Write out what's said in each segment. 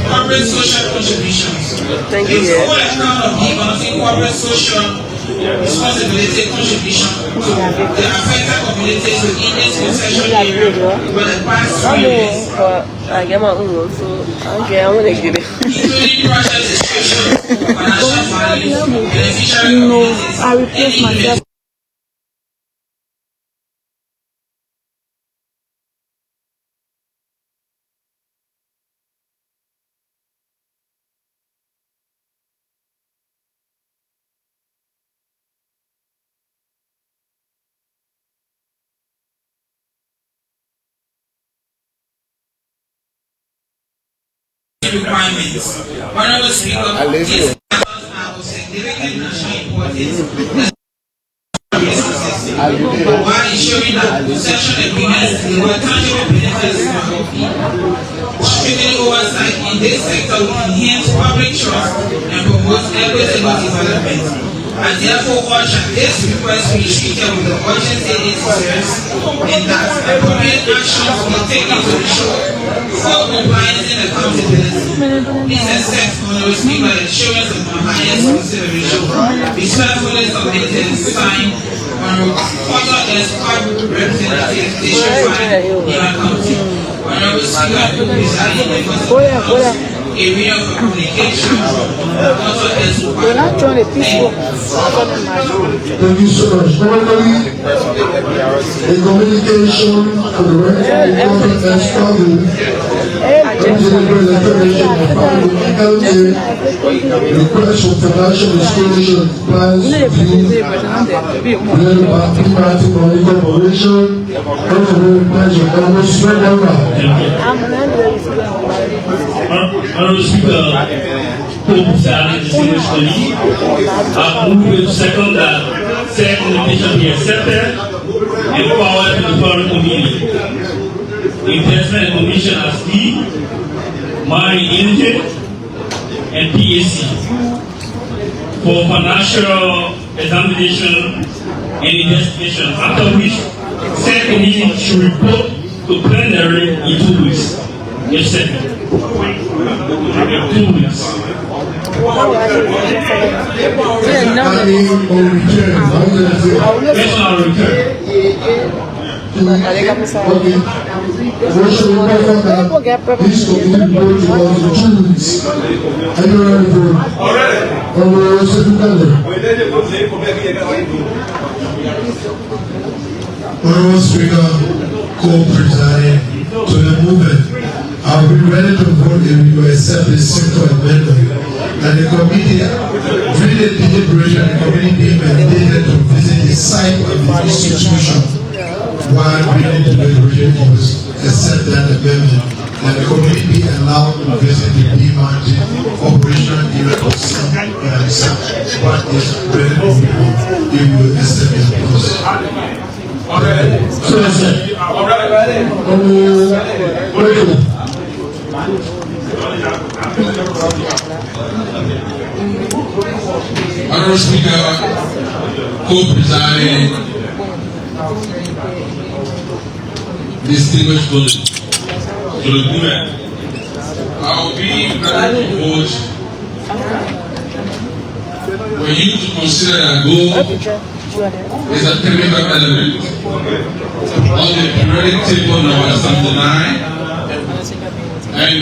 Corporate social contributions. Thank you. The full account of givers in corporate social responsibility contribution to the affected communities within this concession area for the past 3 years. Including project description, financial value, beneficiary communities, I replace myself. requirements. Honorable Speaker, these matters are of significant national importance while ensuring that concession agreements deliver tangible benefits to our people. Strictly oversight in this sector will enhance public trust and promote equitable development. And therefore urge that this request be treated with the urgency it deserves and that appropriate actions will be taken to ensure full compliance and accountability. This is set on the Speaker assurance of my highest consideration. Respectfully submitted and signed on Photo as Corporate Representative District 5 Nima County. Honorable Speaker, presiding members area of communication. We're not trying to people. Thank you so much. Normally, the communication for the record and struggle request for financial disclosure plans review Thematic Money Corporation pledge of almost Honorable Speaker, co-presiding distinguished colleague, I move with second that said invitation be accepted and forward to the foreign committee. Investment Commission as D, Mari Inge, and PAC for financial examination and investigation, after which said committee should report to plenary in 2 weeks. Yes, sir. 2 weeks. Yes, I'll return. Honorable Speaker, co-presiding to the movement, I'll be ready to vote if you accept this simple amendment. And the committee, during the deliberation, the committee being mandated to visit the site of the institution while reading the deliberation was accept that amendment. And the committee be allowed to visit the B-Mountain operational area of some what is ready to be if you accept it. Honorable Speaker, co-presiding, distinguished colleagues, to the women, I will be very proposed for you to consider that goal is a technical element on the periodic table number 79, and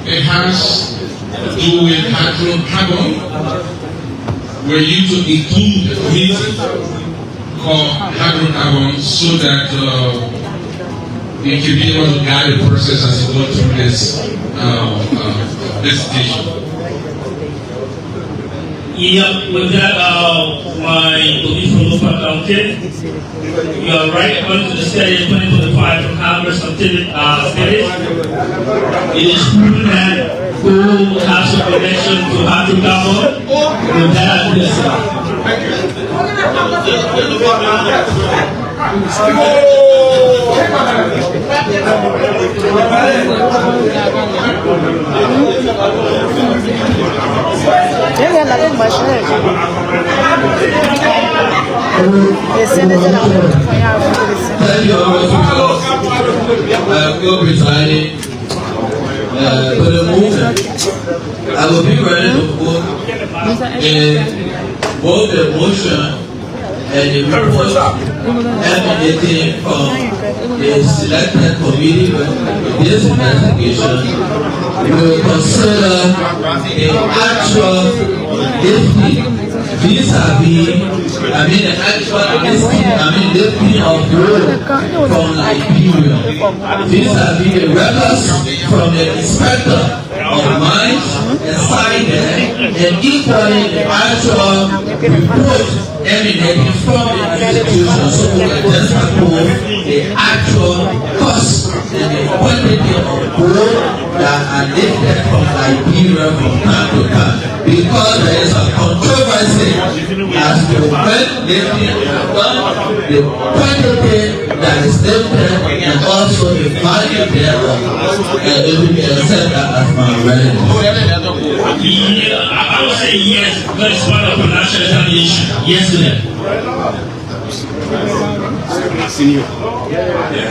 it has to do with hydrocarbon, where you to include a committee called hydrocarbon so that it can be able to guide the process as it goes through this station. Yeah, with that, my belief from Lopa County, you are right, according to the study in 2025 from Congress of studies, it is proven that coal has a connection to hydrocarbon. With that, Co-presiding for the movement, I will be ready to vote in both the motion and the report emanating from the selected committee with this investigation. We will consider the actual lifting vis-a-vis, the actual lifting of gold from Liberia vis-a-vis the records from the inspector of mines inside there, and equally the actual report emanating from the institution, so we can just propose the actual cost and the quantity of gold that are lifted from Liberia from time to time, because there is a controversy as to when lifting is done, the quantity that is lifted, and also the value thereof. And it will be accepted as my relative. I would say yes, because it's part of a national examination. Yes to that. Senior. Yes.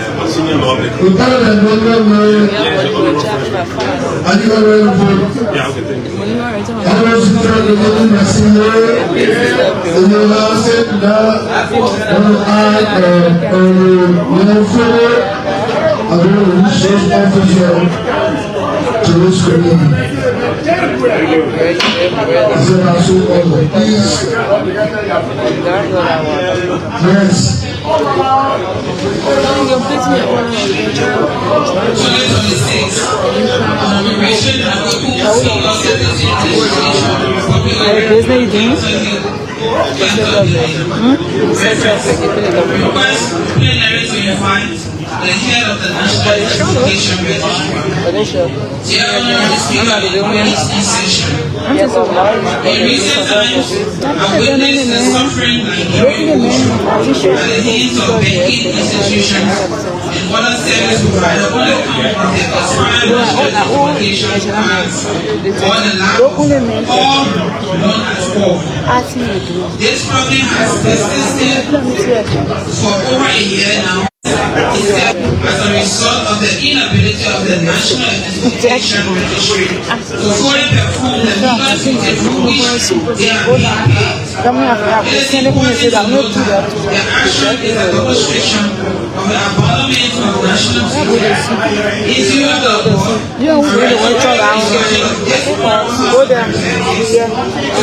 The head of the National Identification Registry, Chairman of the Speaker of the Police Session. In recent times, I've witnessed the suffering Nigerian people at the hands of banking institutions and other service providers on account of the expired national identification cards or the lack of all known as all. This problem has persisted for over a year now. As a result of the inability of the National Identification Registry to fully perform the legal duty for which they are being paid. It is important to note that the action is a demonstration of the abandonment of national security. In view of the above, I recommend the discussion of this report to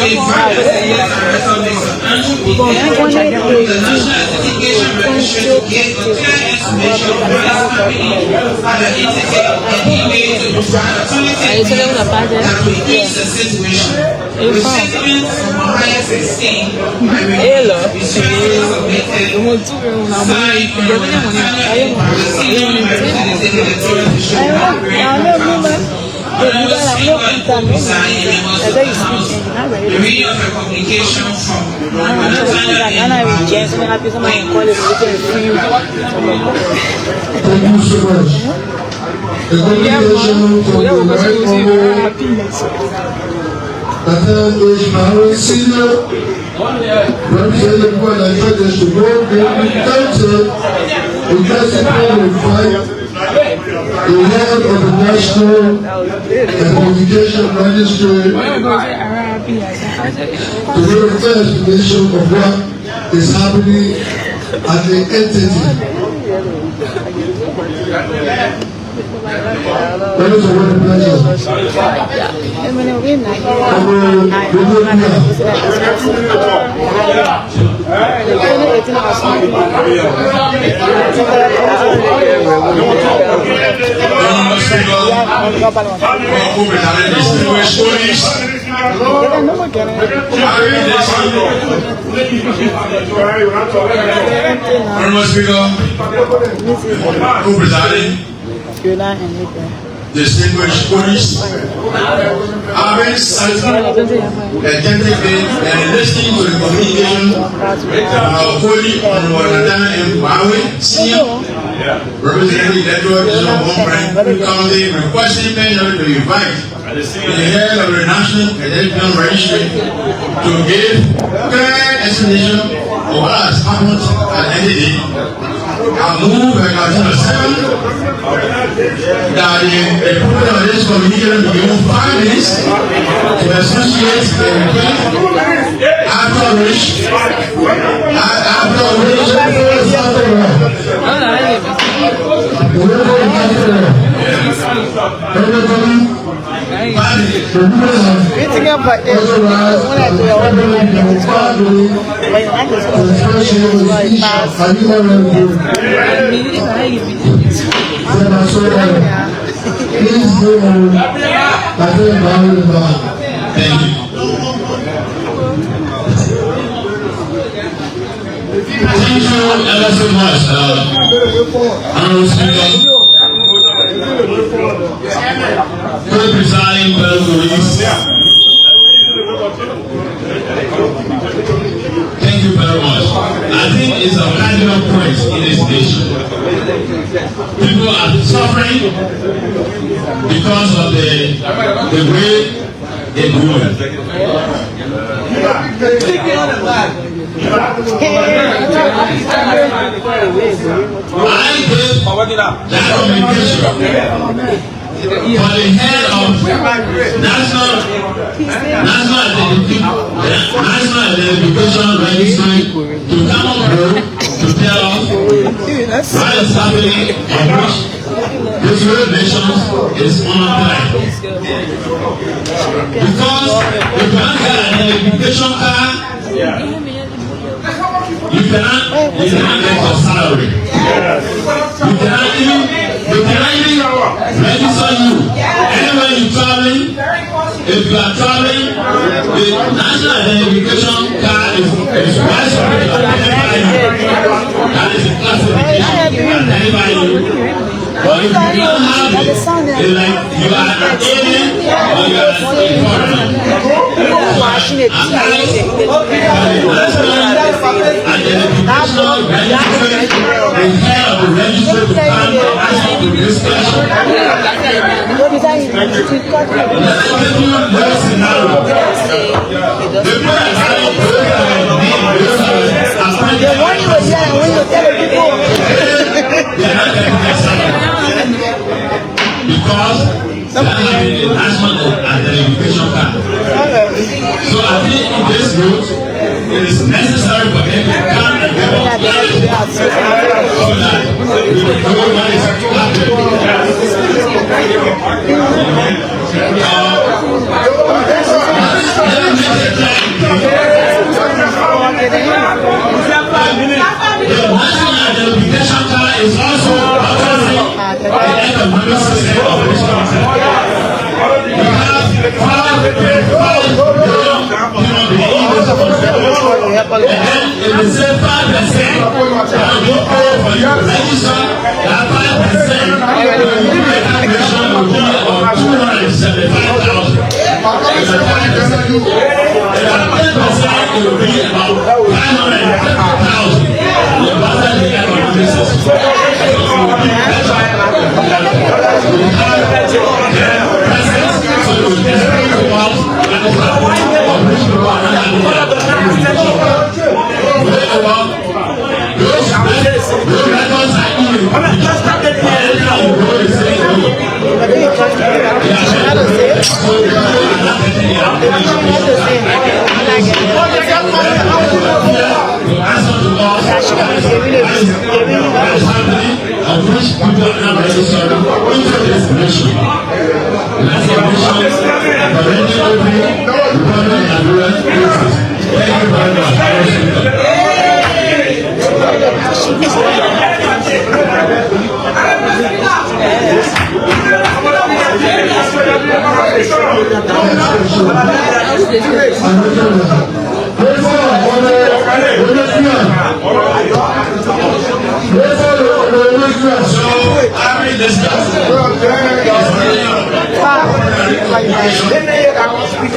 invite the Senate Director Mr. Andrew Ike, the National Identification Registry, to get a clear information of what is happening at the entity and email to provide authoritative that will ease the situation. With sentiments from the highest esteem, I respectfully submitted, signed by the Nathaniel by the senior representative of the Torah Bishop of Honorable Speaker and co-presiding members of the House, the reading of a communication from Nathaniel so much. The congregation from the right honorable Nathan H. Mahon Senior, representing the Nigerian District Board, the Council, the President will fight the head of the National Identification Registry to verify explanation of what is happening at the entity. That is a word pleasure. Distinguished police, having attentively and listening to the communication of Holy Honorable Nathan M. Mahon Senior, representing the Electoral Division of One County, requesting Benjamin to invite the head of the National Identification Registry to give clear explanation of what has happened at the entity. I move by Article 7 that the people of this communication be given 5 minutes to associate the request, after which please go on. Thank you. Thank you ever so much, Honorable Speaker. Good presiding police. Thank you very much. I think it's a cardinal point in this nation. People are suffering because of the way they do it. I gave that communication for the head of National Identification Registry to come on board to tell us what is happening on which this regulations is on time. Because you cannot get an identification card, you cannot get your salary. You cannot even register you. Anywhere you're traveling, if you are traveling, the national identification card is wise for you to identify you. That is a classification to identify you. But if you don't have it, it's like you are an alien or you are a foreigner. The head of the registry to come and ask you to discussion. Let me give you a scenario. The people are having because they are having a national identification card. So I think in this route, it is necessary for them to come and give us clarity so that we will know what is happening. The national identification card is also authorizing the economic system of this country. We have 5 human beings, and then if they say 5%, that will go for you to register. That 5%, the new calculation will be of 275,000. If the 5%, it will be about 500,000. of which people are now registered into this nation. That's the mission for any open, Republican, and rural places. Thank you very much.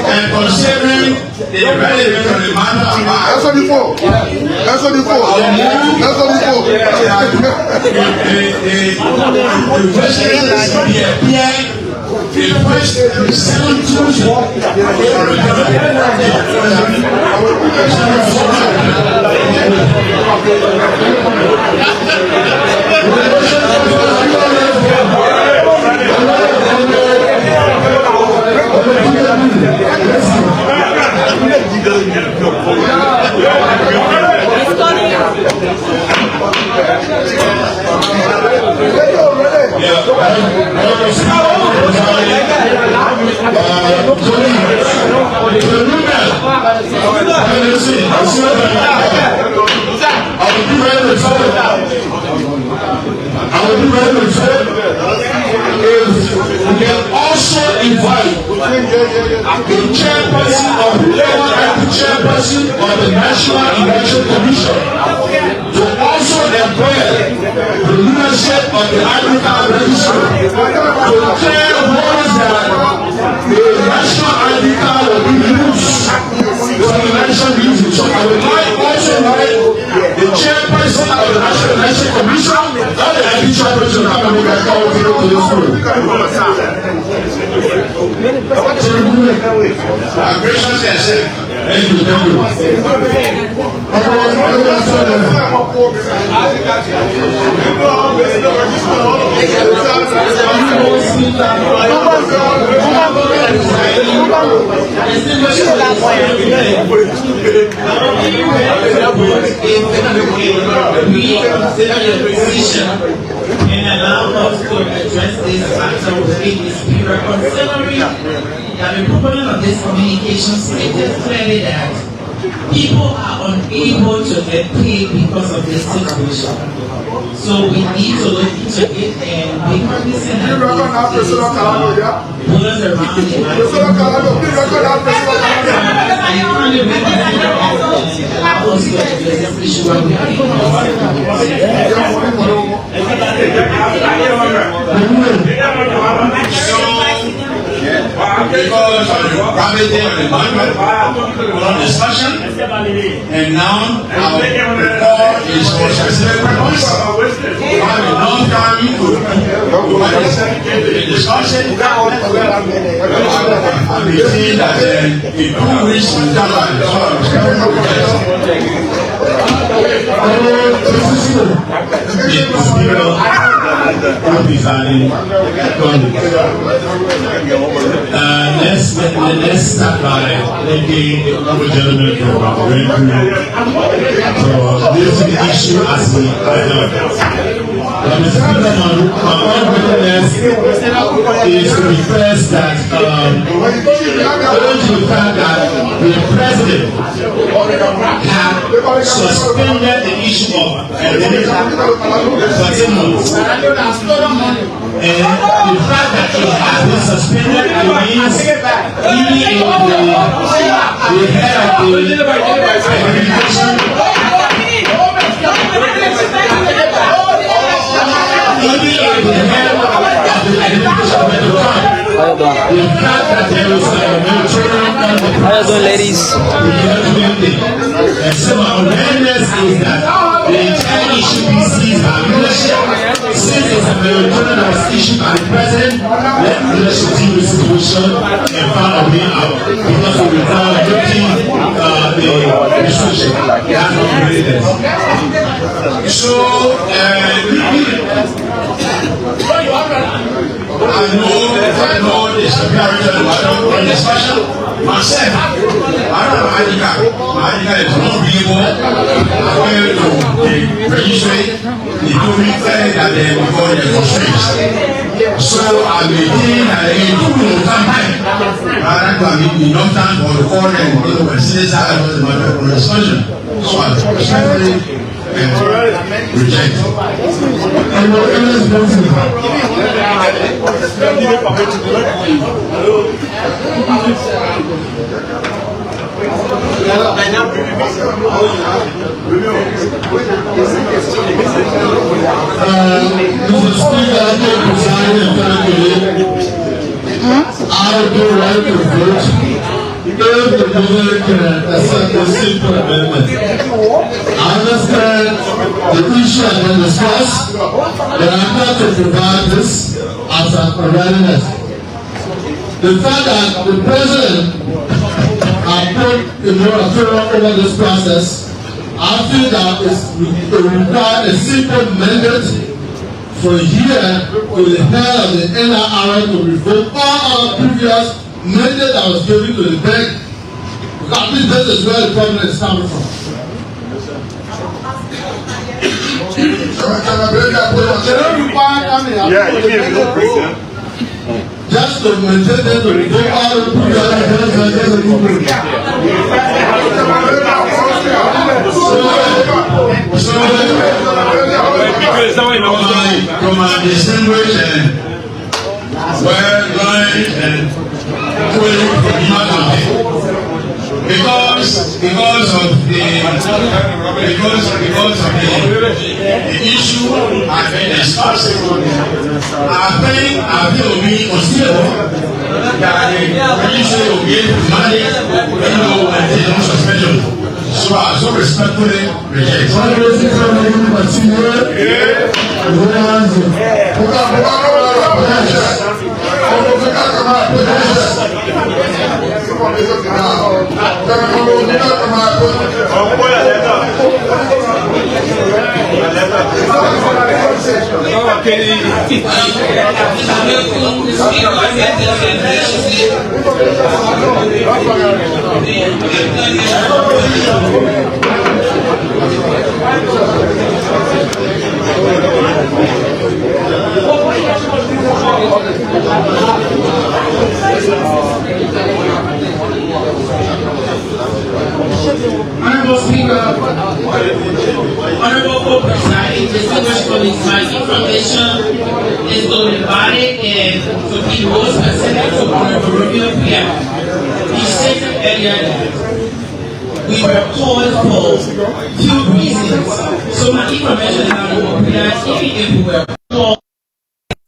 And considering the relevance of the matter of the first 7 we can also invite the chairperson of the National Election Commission to also employ the leadership of the African Registry to tell us that the National ID card will be used for election reasons. So I would also like the chairperson of the National Election Commission and the ID chairperson of the National Election Commission. Thank you. And allow us to address this factor within this period, considering that the proponent of this communication stated clearly that people are unable to get paid because of this situation. So we need to look into it and be cognizant that this around the I currently represent allow us to address this issue when we because of the gravity of the matter, discussion, and now our report is for specific purpose. We have enough time to the discussion, and we see that in 2 weeks we can let's start by thanking the honorable gentleman for going through this issue as we Mr. Speaker, my witness is to request that owing to the fact that the president had suspended the issue of endemic 13 months. And the fact that it has been suspended means he the head of the administration the fact that there is How you doing, ladies? And so my awareness is that the entire issue be seized by leadership. Since it's a meritorious that was issued by the president, let leadership deal with the situation and find a way out because we without breaking the restriction. That's what really is. So, I know this discussion. Myself, I don't know Adika. Adika is not believable. I went to the registry. They told me that they were going to constraints. So I maintain that they do no time. Rather than enough time for the court and since I was a matter of discussion. So I respectfully reject. Mr. Speaker, I take presiding authority. I would do right to vote if the government can accept the simple amendment. I understand the issue has been discussed, but I'm not to provide this as a readiness. The fact that the president put the moratorium over this process, I feel that it requires a simple mandate for a year to the head of the NRR to revoke all our previous mandate that was given to the bank. Because this is where the problem is coming from. Just to maintain them to revoke all the previous From my distinguished and well-learned and because of the issue I've been discussing, I feel will be considerable that the issue will be able to manage and take no suspension. So I so respectfully reject. Honorable Speaker, Honorable Co-Presiding, distinguished colleagues, my information is undivided and to be more specific to Honorable Rubio Pierre. He stated earlier that we were called for few reasons. So my information is Honorable Pierre, even if we were called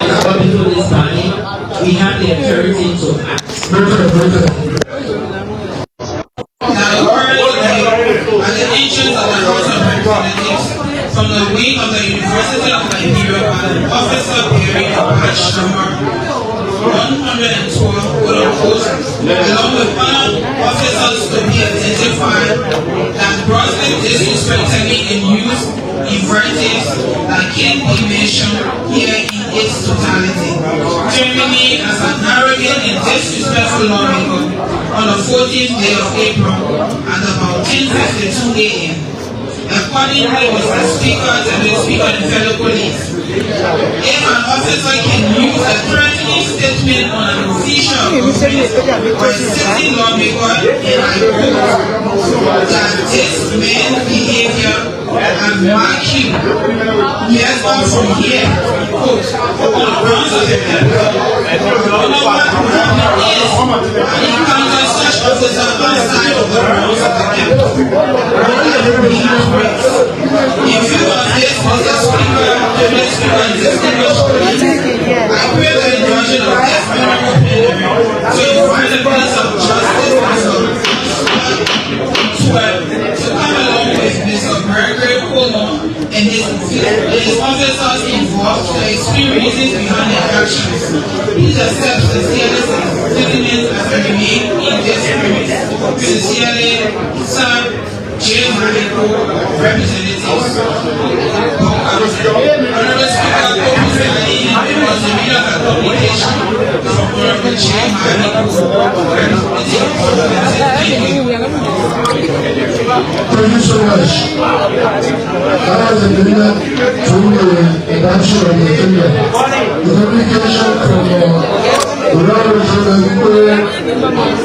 before this body, we have the authority to act. At the entrance of the House of Representatives, from the wing of the University of Liberia, an officer bearing a badge number 112, along with other officers to be identified, that grossly disrespected me and used invectives that can't be mentioned here in its totality, terming me as an arrogant and disrespectful lawmaker on the 14th day of April at about 10:52 a.m. Accordingly, Mr. Speaker, Deputy Speaker, and fellow colleagues, if an officer can use a threatening statement on an official government or a sitting lawmaker, and I quote, that this man's behavior and mark you, yes, but from here, quote, on the grounds of the what will happen is, I encounter such officer outside of the grounds of the capital. In view of this, Mr. Speaker, Deputy Speaker, and distinguished colleagues, I pray the injunction of this honorable plenary to invite the police of justice, to come along with Mr. Gregory Cuomo and his officers involved to explain reasons behind their actions. Please accept sincerely sentiments as I remain in this spirit. Sincerely, Sir J. Manico, Representatives. Honorable Speaker, was a video of a publication from Honorable Chair Mahari. Thank you. Thank you so much. That was a video from the adoption of the agenda. The communication from Honorable Chair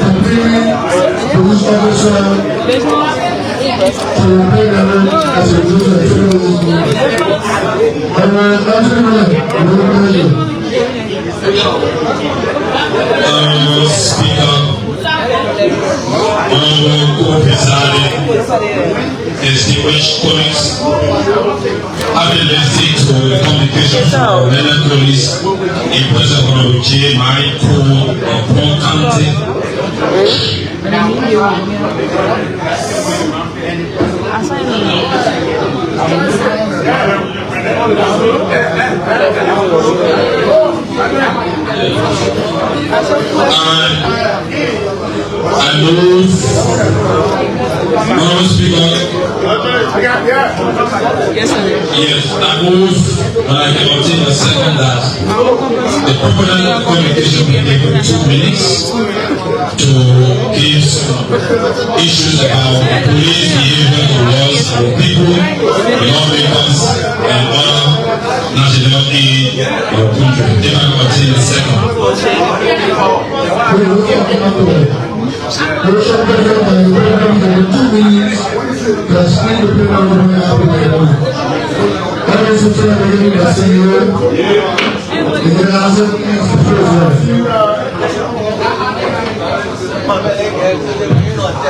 completely police officer to remain as a result of this movement. Speaker, Honorable Co-Presiding, distinguished colleagues, having listened to the communication from Leonard Colleagues in presence of Honorable J. Mari Cole of Paul County. I move, Honorable Speaker. Yes, I move, and I can obtain a second that the proponent communication be given 2 minutes to give some issues about police behavior towards our people, lawmakers, and other national aid or country. If I can obtain a second.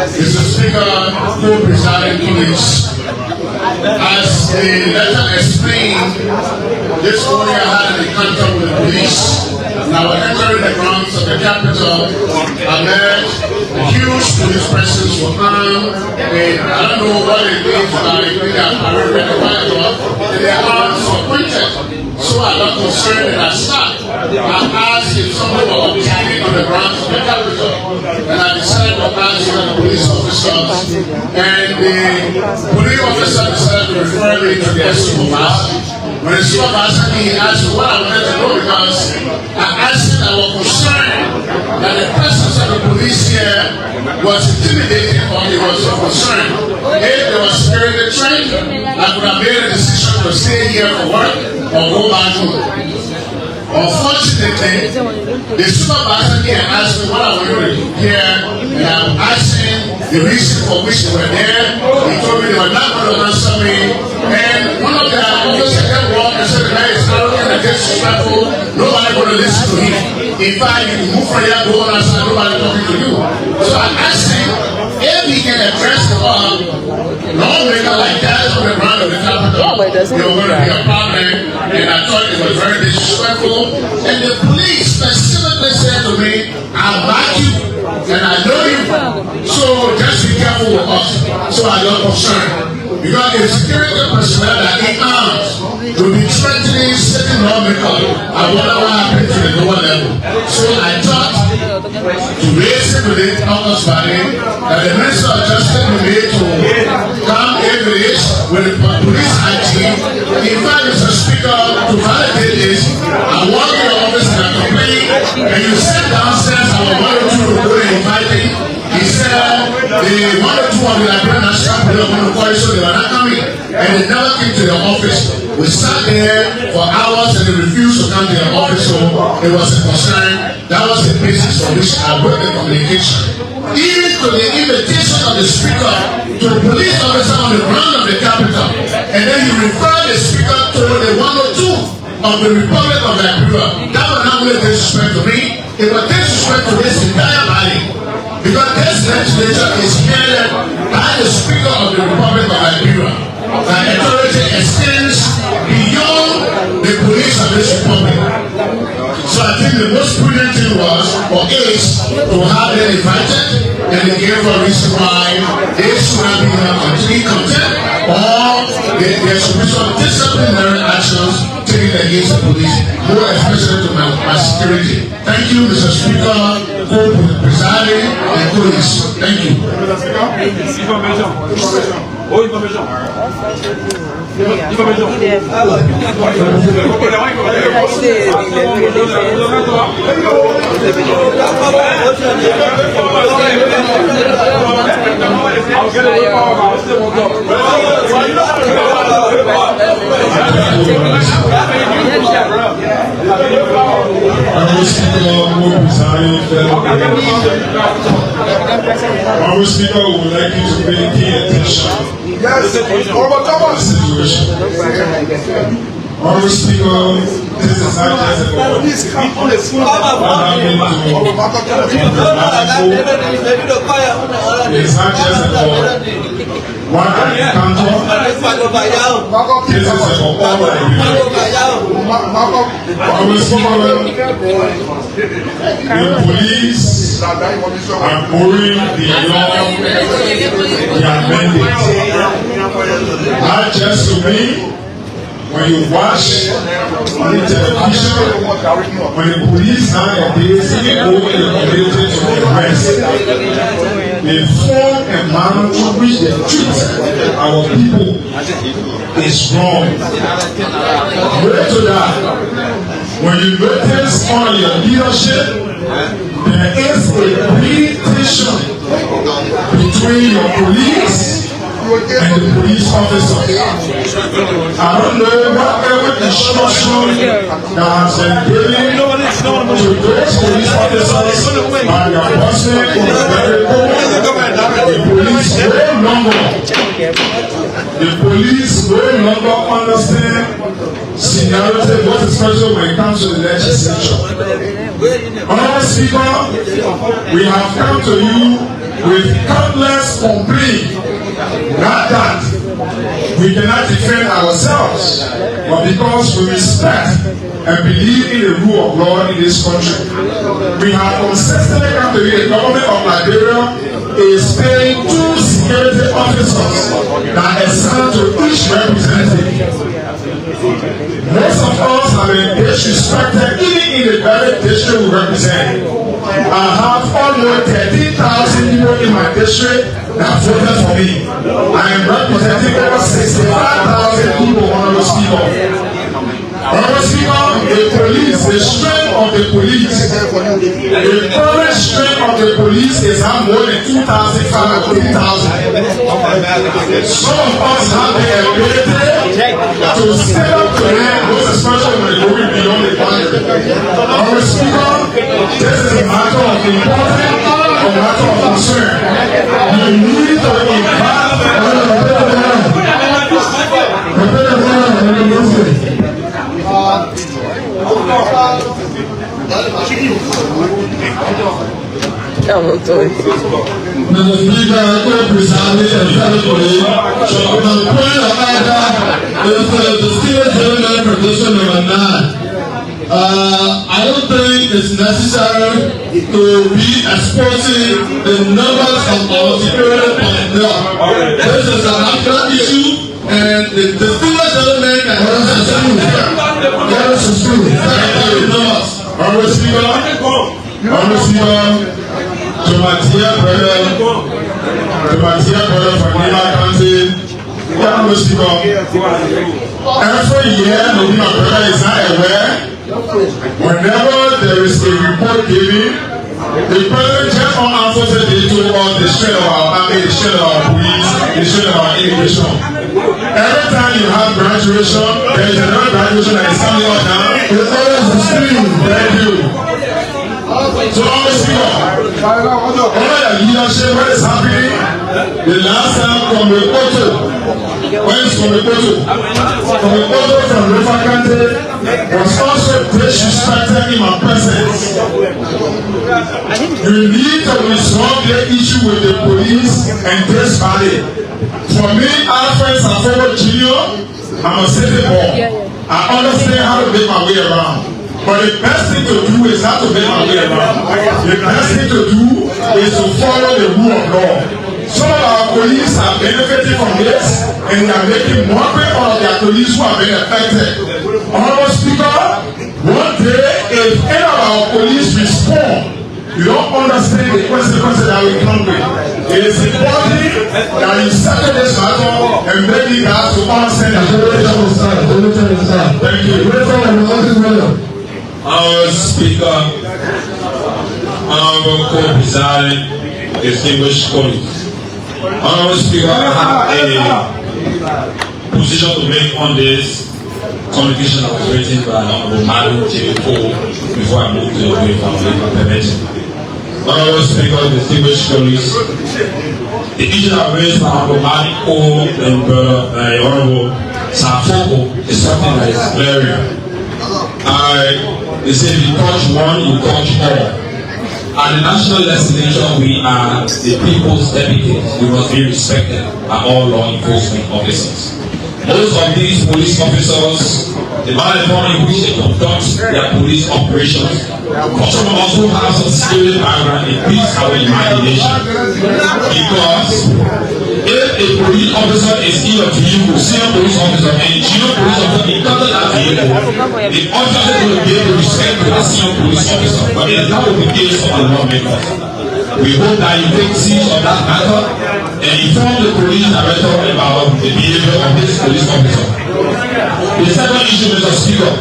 Mr. Speaker, Co-Presiding Colleagues, as the letter explained, this morning I had an encounter with the police. Now entering the grounds of the capital, I met a huge police presence for armed, and I don't know what it means, but I think they are parade and their arms were pointed. So I got concerned and I stopped. I asked if someone was objecting on the grounds of the capital, and I decided to ask the police officers, and the police officer decided to refer me to their supervisor. When the supervisor came, he asked me what I wanted to know, because I asked him I was concerned that the presence of the police here was intimidating or it was a concern. If there was security training, I could have made a decision to stay here for work or go back home. Unfortunately, the supervisor came and asked me what I wanted to do here, and I'm asking the reason for which they were there. He told me they were not going to answer me, and one of the officers kept walking and said the guy is arrogant and disrespectful. Nobody going to listen to him. In fact, you move from here, go on outside, nobody talking to you. So I asked him if he can address the lawmaker like that on the ground of the capital. They were going to be a problem, and I thought it was very disrespectful. And the police specifically said to me, I'll back you, and I know you, so just be careful with us. So I got concerned, because the security personnel that he arms will be threatening certain lawmakers. I wonder what happened to the lower level. So I thought to raise it with the Congress body that the Minister of Justice will be able to come every day with the police IT. In fact, Mr. Speaker, to validate this, I walked in your office and I complained, and you said downstairs I was one or two to go and invite me. He said the one or two of the Liberian National Police were going to call you, so they were not coming, and they never came to the office. We sat there for hours and they refused to come to the office, so it was a concern. That was the basis for which I wrote the communication. Even to the invitation of the Speaker to the police officer on the ground of the capital, and then you refer the Speaker to the 102 of the Republic of Liberia. That was not only disrespect to me, it was disrespect to this entire body. Because this legislature is headed by the Speaker of the Republic of Liberia. The authority extends beyond the police of this republic. So I think the most prudent thing was for us to have them invited, and they gave a reason why they should not be in contempt, or there should be some disciplinary actions taken against the police, more especially to my security. Thank you, Mr. Speaker, Co-Presiding and colleagues. Thank you. Oh, information. Our speaker would like you to pay key attention to the situation. Our speaker, this is not just a what happened to it's not just about what I encounter. This is about all I our speaker, the police are going beyond their mandate. Not just to me. When you watch on the television, when the police nowadays even go in the community to arrest, they form a manner to which they treat our people is wrong. Relate to that. When you notice on your leadership, there is a real tension between your police and the police officers. I don't know whatever instruction that has been given to those police officers by their bossman or the police no longer understand seniority, what is special when it comes to the legislature. Honorable Speaker, we have come to you with countless complaints. Not that we cannot defend ourselves, but because we respect and believe in the rule of law in this country. We have consistently come to you. The government of Liberia is paying 2 security officers that assign to each representative. Most of us have been disrespected even in the very district we represent. I have almost 13,000 people in my district that voted for me. I am representing over 65,000 people, Honorable Speaker. Honorable Speaker, the police, the strength of the police, the current strength of the police is not more than 2,500 or 3,000. Some of us have the ability to step up to them, most especially when they're going beyond the boundary. Honorable Speaker, this is a matter of importance, a matter of concern. You need to invite Mr. Speaker, I could preside and celebrate. So the point of order is the state government provision number 9. I don't think it's necessary to be exposing the numbers of our security personnel. This is a national issue, and the distinguished gentleman can get us to school. Honorable Speaker, Tomatia brother from Nima County, Honorable Speaker, every year, my brother is not aware. Whenever there is a report given, the president just on answer they told us the strength of our army, the strength of our police, the strength of our immigration. Every time you have graduation, there is another graduation that is coming up now. It's always the stream. Thank you. So, Honorable Speaker, under your leadership, what is happening? The last time from the photo, when it's from the photo from River County was also disrespected in my presence. You need to resolve the issue with the police and this body. For me, Alfred Safowo Jr., I'm a city boy. I understand how to make my way around. But the best thing to do is not to make my way around. The best thing to do is to follow the rule of law. Some of our police are benefiting from this, and they are making mockery of their police who have been affected. Honorable Speaker, one day, if any of our police respond, you don't understand the consequences that will come with. It is important that you settle this matter and bring it back to all senators. Thank you. Honorable Speaker, Honorable Co-Presiding, distinguished colleagues. Honorable Speaker, I have a position to make on this communication that was written by Honorable Madu J4 before I move to the way from the permission. Honorable Speaker, distinguished colleagues, the issue that raised by Honorable Madu and Honorable Safoko is something that is glaring. They say if you touch one, you touch all. At the national legislature, we are the people's deputies. We must be respected by all law enforcement officers. Most of these police officers, the manner in which they conduct their police operations, some of us who have some spirit background, it beats our imagination. Because if a police officer is in a vehicle, senior police officer, and a junior police officer encounter that vehicle, the officer is going to be able to respect the senior police officer. But it is not the case of the lawmakers. We hope that you take siege of that matter and inform the police director about the behavior of this police officer. The second issue, Mr. Speaker.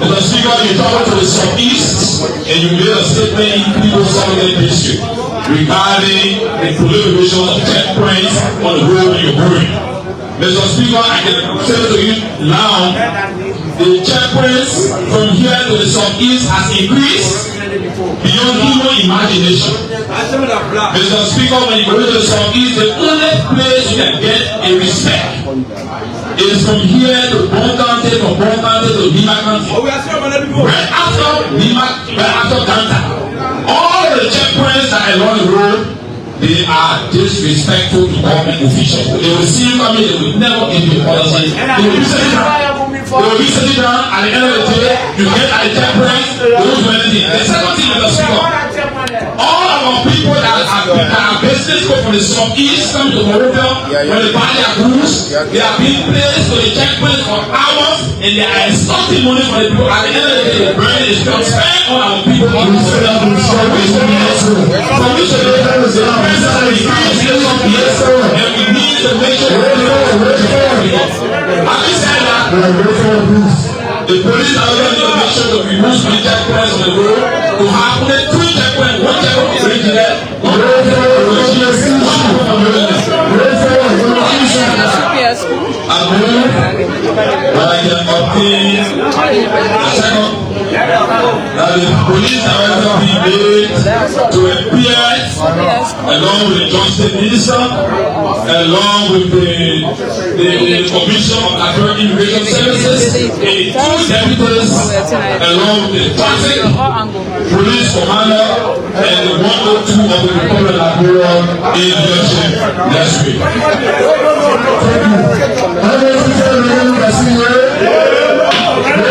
Mr. Speaker, you traveled to the southeast and you made a statement in people's southern district regarding the proliferation of checkpoints on the road you're going. Mr. Speaker, I can say to you now, the checkpoints from here to the southeast has increased beyond human imagination. Mr. Speaker, when you go to the southeast, the only place you can get a respect is from here to Bon County, from Bon County to Lima County. Right after Lima, right after Kanta, all the checkpoints that are along the road, they are disrespectful to government officials. They will see you coming, they will never give you policies. They will be sitting down, at the end of the day, you get at the checkpoint, they won't do anything. The second thing is the Speaker. All our people that are business go from the southeast, come to Morocco, when they buy their goods, they are being placed to the checkpoint for hours, and they are extorting money from the people. At the end of the day, the burden is transferred on our people. For which the and we need to make sure having said that, the police are going to make sure that we move the checkpoints on the road to have only 3 checkpoints, 1 checkpoint is reaching there, 1 that the police director be made to appear along with the justice minister, along with the commission of Agro Immigration Services, the 2 deputies, along with the traffic police commander, and the 102 of the Republic of Liberia in leadership next week.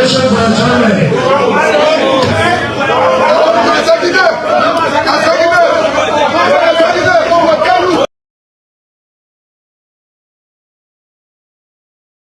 Thank you.